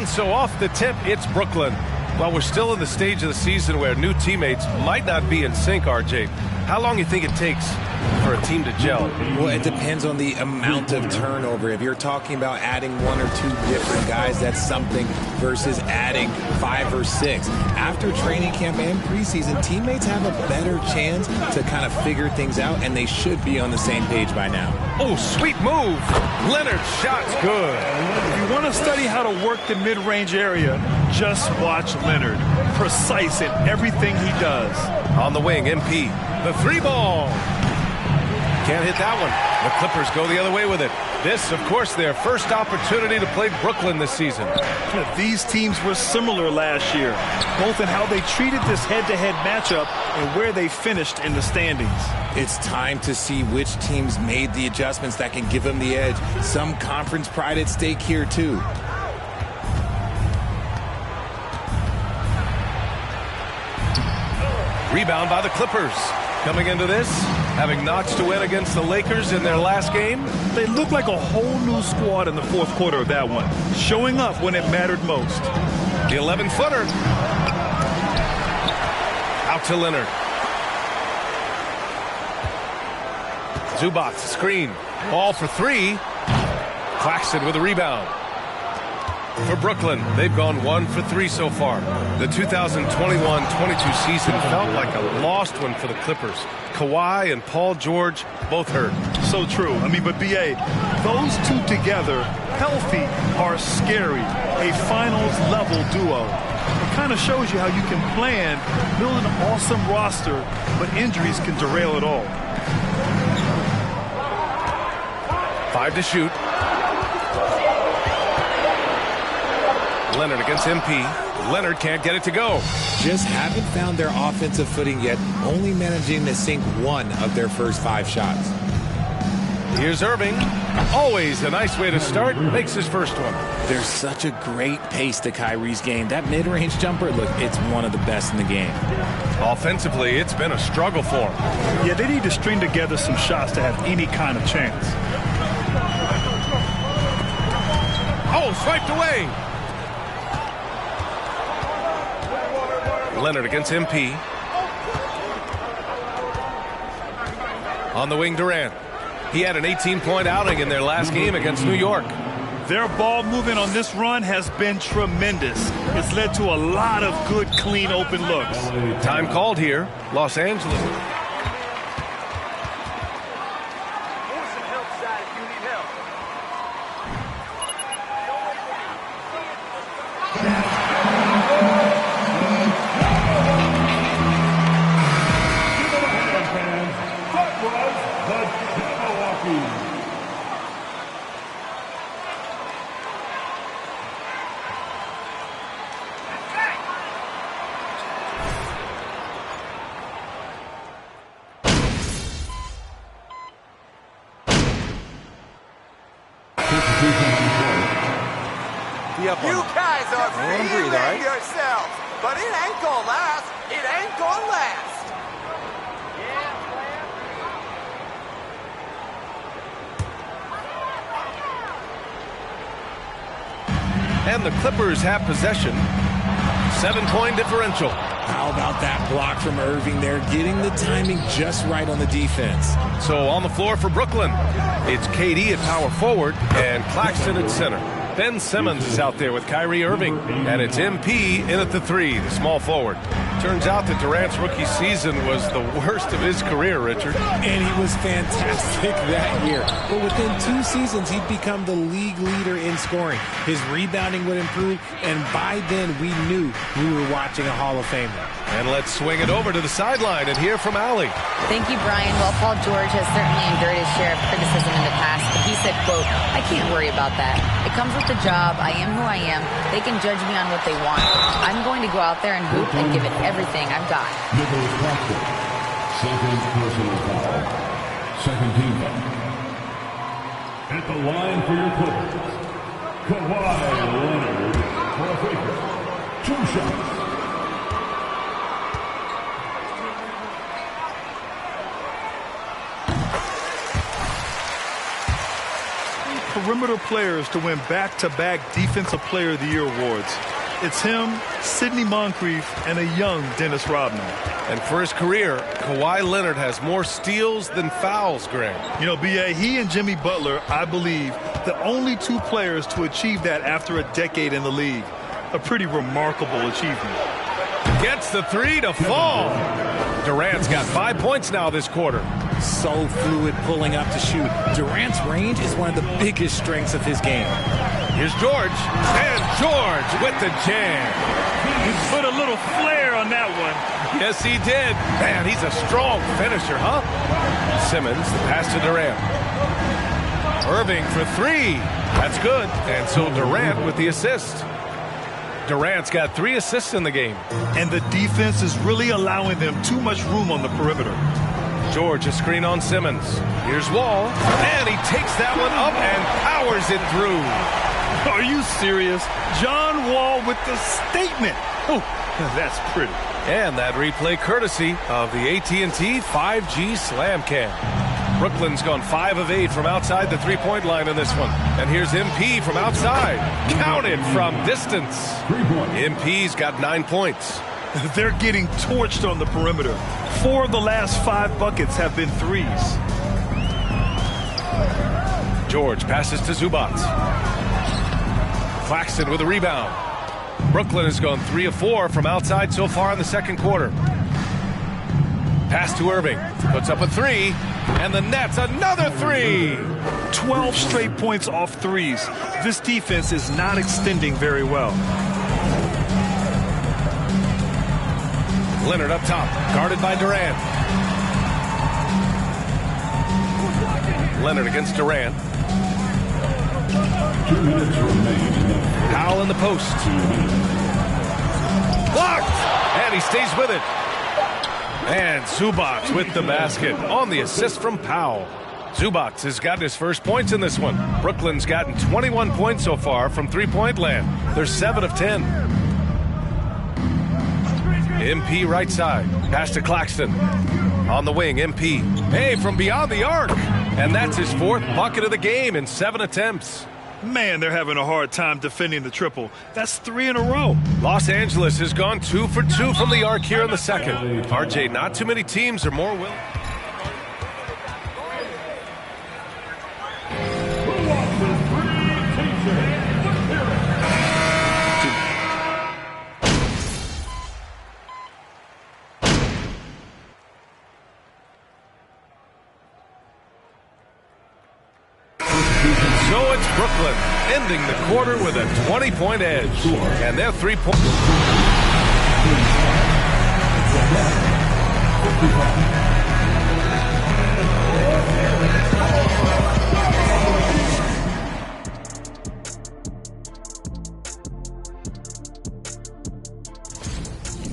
And so off the tip, it's Brooklyn. While we're still in the stage of the season where new teammates might not be in sync, RJ, how long do you think it takes for a team to gel? Well, it depends on the amount of turnover. If you're talking about adding one or two different guys, that's something, versus adding 5 or 6. After training camp and preseason, teammates have a better chance to kind of figure things out, and they should be on the same page by now. Oh, sweet move. Leonard's shot's good. If you want to study how to work the mid-range area, just watch Leonard. Precise in everything he does. On the wing, MP. The 3-ball. Can't hit that one. The Clippers go the other way with it. This, of course, their first opportunity to play Brooklyn this season. These teams were similar last year, both in how they treated this head-to-head matchup and where they finished in the standings. It's time to see which teams made the adjustments that can give them the edge. Some conference pride at stake here, too. Rebound by the Clippers. Coming into this, having notched a win against the Lakers in their last game. They look like a whole new squad in the fourth quarter of that one, showing up when it mattered most. The 11-footer. Out to Leonard. Zubac, screen. Ball for 3. Claxton with a rebound. For Brooklyn, they've gone 1 for 3 so far. The 2021-22 season felt like a lost one for the Clippers. Kawhi and Paul George both hurt. So true. But B.A., those two together, healthy, are scary. A finals-level duo. It kind of shows you how you can plan, build an awesome roster, but injuries can derail it all. 5 to shoot. Leonard against MP. Leonard can't get it to go. Just haven't found their offensive footing yet, only managing to sink 1 of their first 5 shots. Here's Irving. Always a nice way to start. Makes his first one. There's such a great pace to Kyrie's game. That mid-range jumper, look, it's one of the best in the game. Offensively, it's been a struggle for him. Yeah, they need to string together some shots to have any kind of chance. Oh, swiped away. Leonard against MP. On the wing, Durant. He had an 18-point outing in their last game against New York. Their ball movement on this run has been tremendous. It's led to a lot of good, clean, open looks. Time called here. Los Angeles. You guys are feeling yourselves, but it ain't gonna last. It ain't gonna last. And the Clippers have possession. 7-point differential. How about that block from Irving there, getting the timing just right on the defense. So on the floor for Brooklyn, it's KD at power forward and Claxton at center. Ben Simmons is out there with Kyrie Irving, and it's MP in at the 3, the small forward. Turns out that Durant's rookie season was the worst of his career, Richard. And he was fantastic that year. But within 2 seasons, he'd become the league leader in scoring. His rebounding would improve, and by then we knew we were watching a Hall of Famer. And let's swing it over to the sideline and hear from Allie. Thank you, Brian. Well, Paul George has certainly endured his share of criticism in the past, but he said, quote, "I can't worry about that. It comes with the job. I am who I am. They can judge me on what they want. I'm going to go out there and hoop and give it everything I've got." Nicholas Claxton, second personal foul. Second team foul. At the line for your Clippers, Kawhi Leonard for a faker. 2 shots. Perimeter players to win back-to-back Defensive Player of the Year awards. It's him, Sidney Moncrief, and a young Dennis Rodman. And for his career, Kawhi Leonard has more steals than fouls, Greg. You know, B.A., he and Jimmy Butler, I believe, the only 2 players to achieve that after a decade in the league. A pretty remarkable achievement. Gets the 3 to fall. Durant's got 5 points now this quarter. So fluid pulling up to shoot. Durant's range is one of the biggest strengths of his game. Here's George. And George with the jam. He put a little flair on that one. Yes, he did. Man, he's a strong finisher, huh? Simmons, the pass to Durant. Irving for 3. That's good. And so Durant with the assist. Durant's got 3 assists in the game. And the defense is really allowing them too much room on the perimeter. George, a screen on Simmons. Here's Wall. And he takes that one up and powers it through. Are you serious? John Wall with the statement. Oh, that's pretty. And that replay courtesy of the AT&T 5G Slam Cam. Brooklyn's gone 5 of 8 from outside the three-point line in this one. And here's MP from outside. Counted from distance. MP's got 9 points. They're getting torched on the perimeter. 4 of the last 5 buckets have been threes. George passes to Zubac. Claxton with a rebound. Brooklyn has gone 3 of 4 from outside so far in the second quarter. Pass to Irving. Puts up a 3. And the Nets another 3. 12 straight points off threes. This defense is not extending very well. Leonard up top, guarded by Durant. Leonard against Durant. 2 minutes remain. Powell in the post. Blocked! And he stays with it. And Zubac with the basket on the assist from Powell. Zubac has gotten his first points in this one. Brooklyn's gotten 21 points so far from three-point land. They're 7 of 10. MP right side. Pass to Claxton. On the wing, MP. Hey, from beyond the arc. And that's his 4th bucket of the game in 7 attempts. Man, they're having a hard time defending the triple. That's 3 in a row. Los Angeles has gone 2 for 2 from the arc here in the second. RJ, not too many teams are more willing. So it's Brooklyn ending the quarter with a 20-point edge. And their 3-point...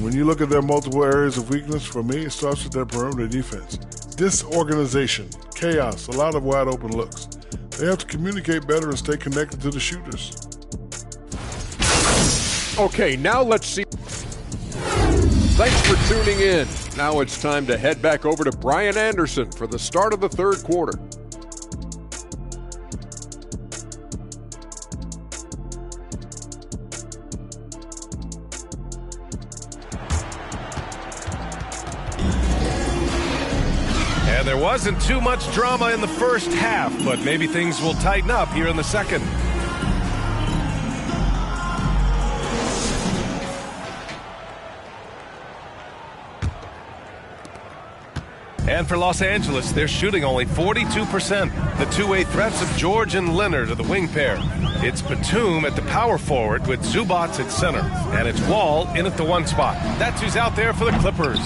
When you look at their multiple areas of weakness, for me, it starts with their perimeter defense. Disorganization, chaos, a lot of wide open looks. They have to communicate better and stay connected to the shooters. Okay, now let's see. Thanks for tuning in. Now it's time to head back over to Brian Anderson for the start of the third quarter. And there wasn't too much drama in the first half, but maybe things will tighten up here in the second. And for Los Angeles, they're shooting only 42%. The two-way threats of George and Leonard are the wing pair. It's Batum at the power forward with Zubac at center. And it's Wall in at the one spot. That's who's out there for the Clippers.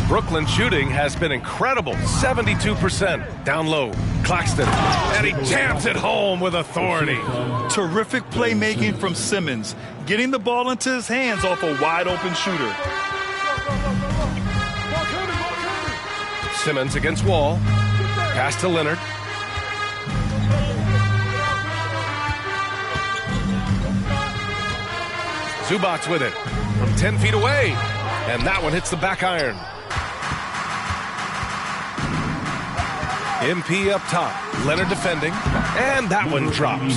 Brooklyn shooting has been incredible, 72%. Down low, Claxton, and he jams it home with authority. Terrific playmaking from Simmons, getting the ball into his hands off a wide-open shooter. Simmons against Wall, pass to Leonard. Zubac with it from 10 feet away, and that one hits the back iron. MP up top, Leonard defending, and that one drops.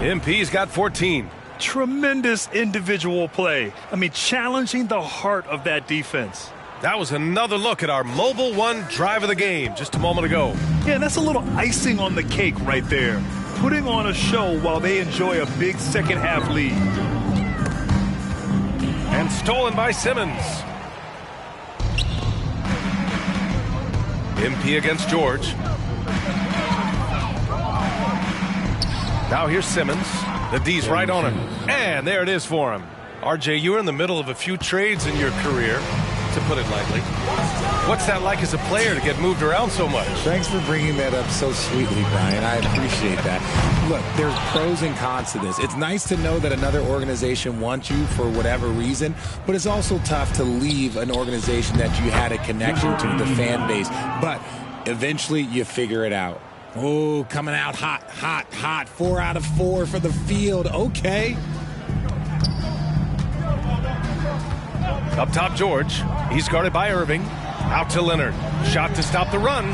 MP's got 14. Tremendous individual play. I mean, challenging the heart of that defense. That was another look at our Mobile One drive of the game just a moment ago. Yeah, that's a little icing on the cake right there. Putting on a show while they enjoy a big second half lead. And stolen by Simmons. MP against George. Now here's Simmons. The D's right on him. And there it is for him. RJ, you were in the middle of a few trades in your career, to put it lightly. What's that like as a player to get moved around so much? Thanks for bringing that up so sweetly, Brian. I appreciate that. Look, there's pros and cons to this. It's nice to know that another organization wants you for whatever reason, but it's also tough to leave an organization that you had a connection to, the fan base. But eventually you figure it out. Oh, coming out hot, hot, hot. 4 out of 4 for the field. Okay. Up top, George. He's guarded by Irving. Out to Leonard. Shot to stop the run.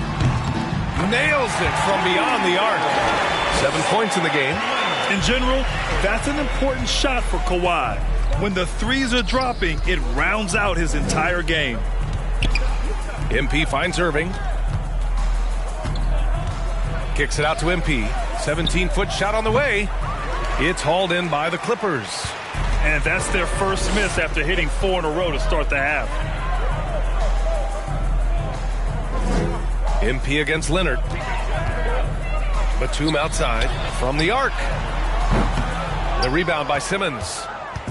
Nails it from beyond the arc. 7 points in the game. In general, that's an important shot for Kawhi. When the threes are dropping, it rounds out his entire game. MP finds Irving. Kicks it out to MP. 17-foot shot on the way. It's hauled in by the Clippers. And that's their first miss after hitting 4 in a row to start the half. MP against Leonard. Batum outside from the arc. The rebound by Simmons.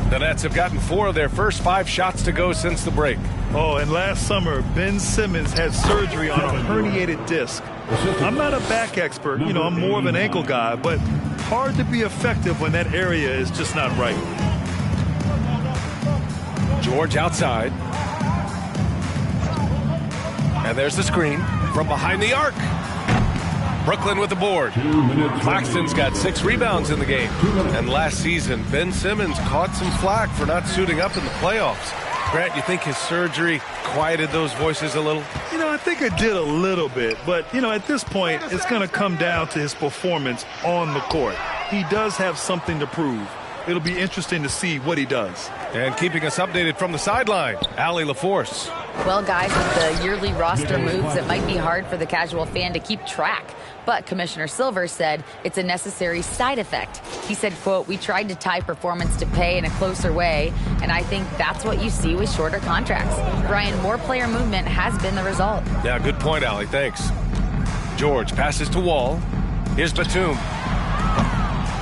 The Nets have gotten 4 of their first 5 shots to go since the break. Oh, and last summer, Ben Simmons had surgery on a herniated disc. I'm not a back expert, I'm more of an ankle guy, but hard to be effective when that area is just not right. George outside. And there's the screen from behind the arc. Brooklyn with the board. Claxton's got 6 rebounds in the game. And last season, Ben Simmons caught some flack for not suiting up in the playoffs. Grant, you think his surgery quieted those voices a little? I think it did a little bit. But, at this point, it's going to come down to his performance on the court. He does have something to prove. It'll be interesting to see what he does. And keeping us updated from the sideline, Allie LaForce. Well, guys, with the yearly roster moves, it might be hard for the casual fan to keep track. But Commissioner Silver said it's a necessary side effect. He said, quote, "We tried to tie performance to pay in a closer way, and I think that's what you see with shorter contracts." Brian, more player movement has been the result. Yeah, good point, Allie. Thanks. George passes to Wall. Here's Batum.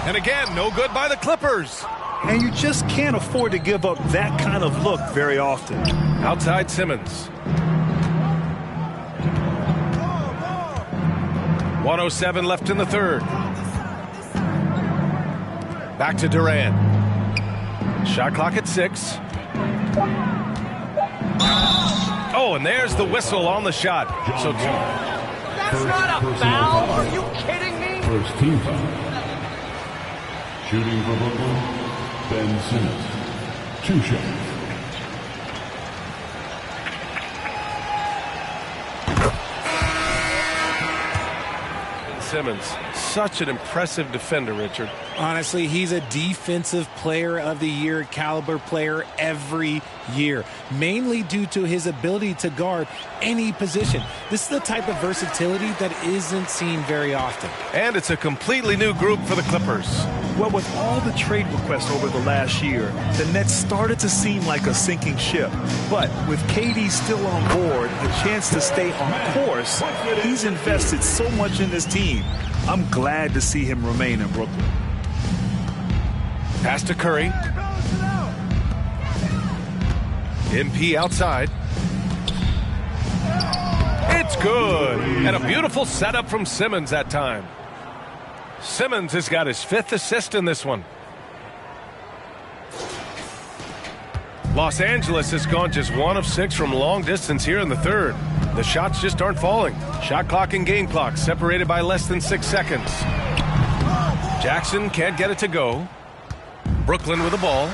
And again, no good by the Clippers. And you just can't afford to give up that kind of look very often. Outside Simmons. 1:07 left in the third. Back to Durant. Shot clock at 6. Oh, and there's the whistle on the shot. So That's not a foul. Are you kidding me? First team foul. Shooting for Brooklyn, Ben Simmons. 2 shots. Simmons, such an impressive defender, Richard. Honestly, he's a defensive player of the year caliber player every year, mainly due to his ability to guard any position. This is the type of versatility that isn't seen very often. And it's a completely new group for the Clippers. Well, with all the trade requests over the last year, the Nets started to seem like a sinking ship. But with KD still on board, a chance to stay on course, he's invested so much in this team. I'm glad to see him remain in Brooklyn. Pass to Curry. MP outside. It's good. And a beautiful setup from Simmons that time. Simmons has got his 5th assist in this one. Los Angeles has gone just 1 of 6 from long distance here in the 3rd. The shots just aren't falling. Shot clock and game clock separated by less than 6 seconds. Jackson can't get it to go. Brooklyn with the ball.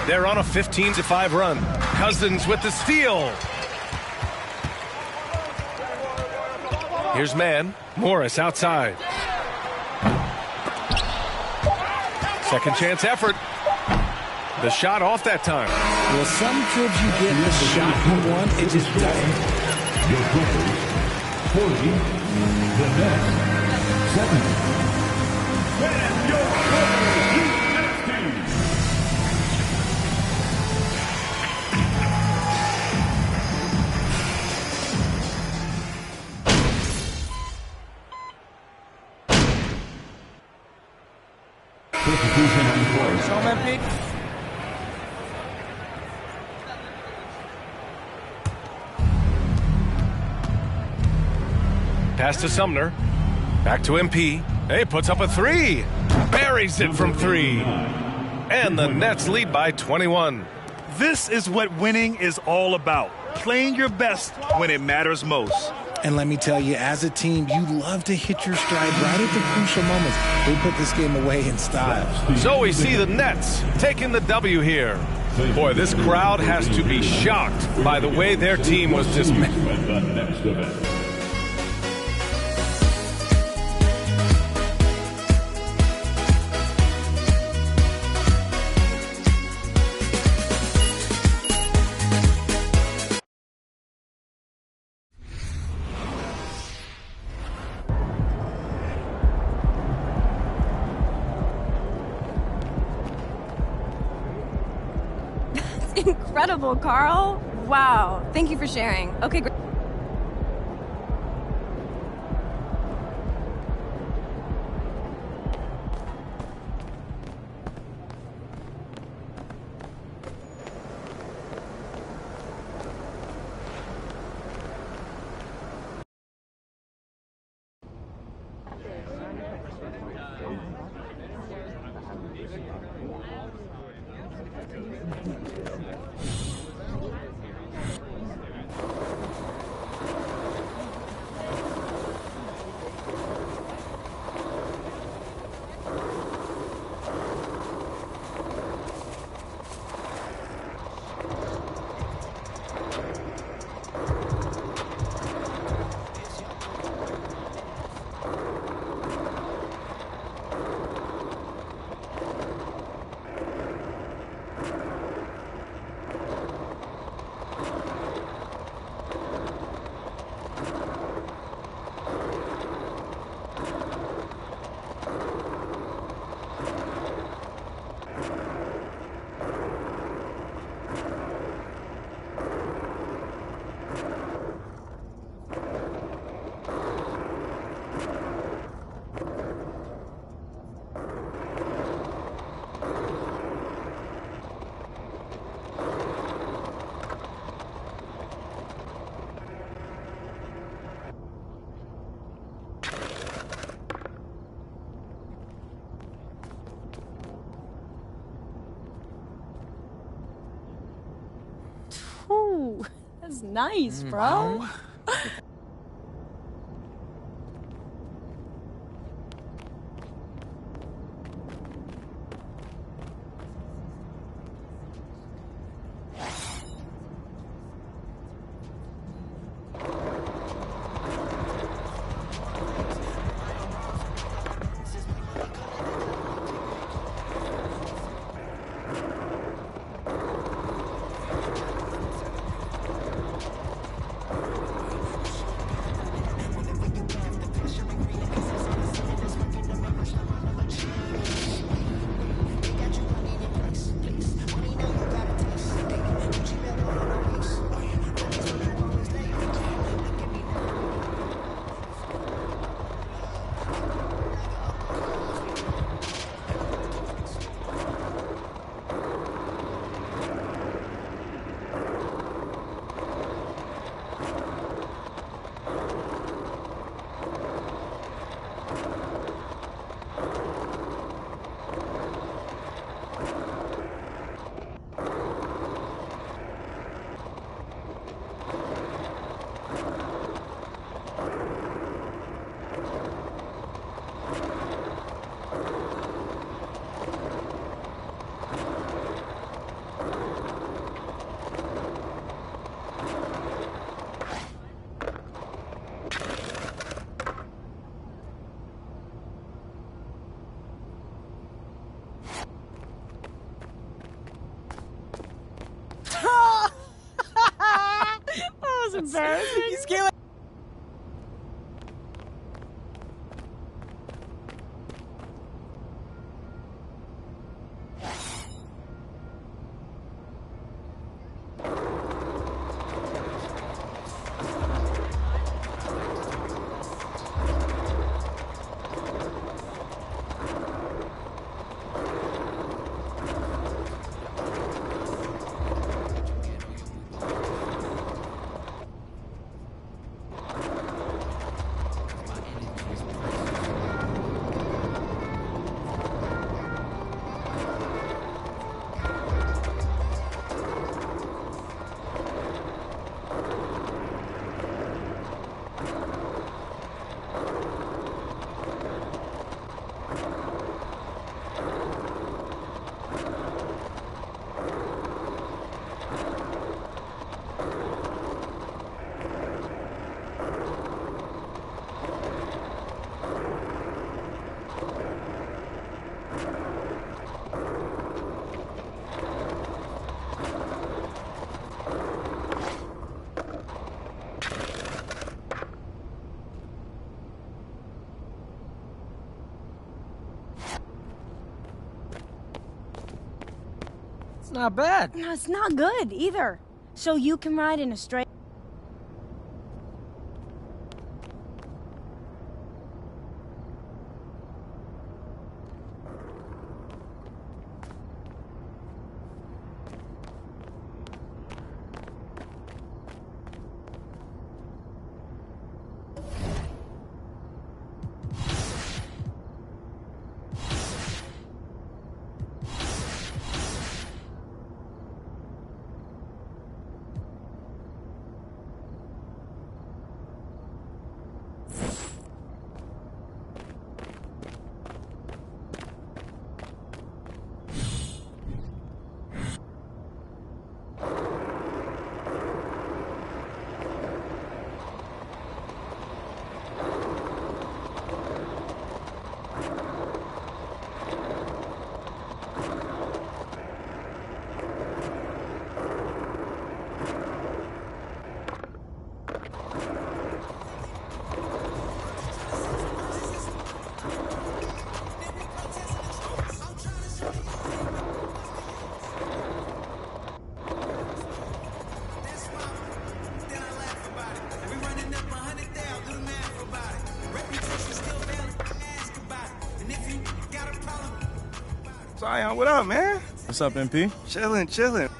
They're on a 15-5 run. Cousins with the steal. Here's Mann. Morris outside. Second chance effort. The shot off that time. Well, some trips you get the shot you want, it just doesn't. Your Clippers, 40. The Nets, 70. And your Clippers, Heat 60. Substitution on the court. Pass to Sumner. Back to MP. Hey, puts up a 3. Buries it from 3. And the Nets lead by 21. This is what winning is all about. Playing your best when it matters most. And let me tell you, as a team, you love to hit your stride right at the crucial moments. They put this game away in style. So we see the Nets taking the W here. Boy, this crowd has to be shocked by the way their team was dismantled. Incredible, Carl. Wow. Thank you for sharing. Okay, great. Ooh, that's nice, bro. embarrassing. You scared. It's not bad. No, it's not good either. So you can ride in a straight... Zion, what up, man? What's up, MP? Chillin', chillin'.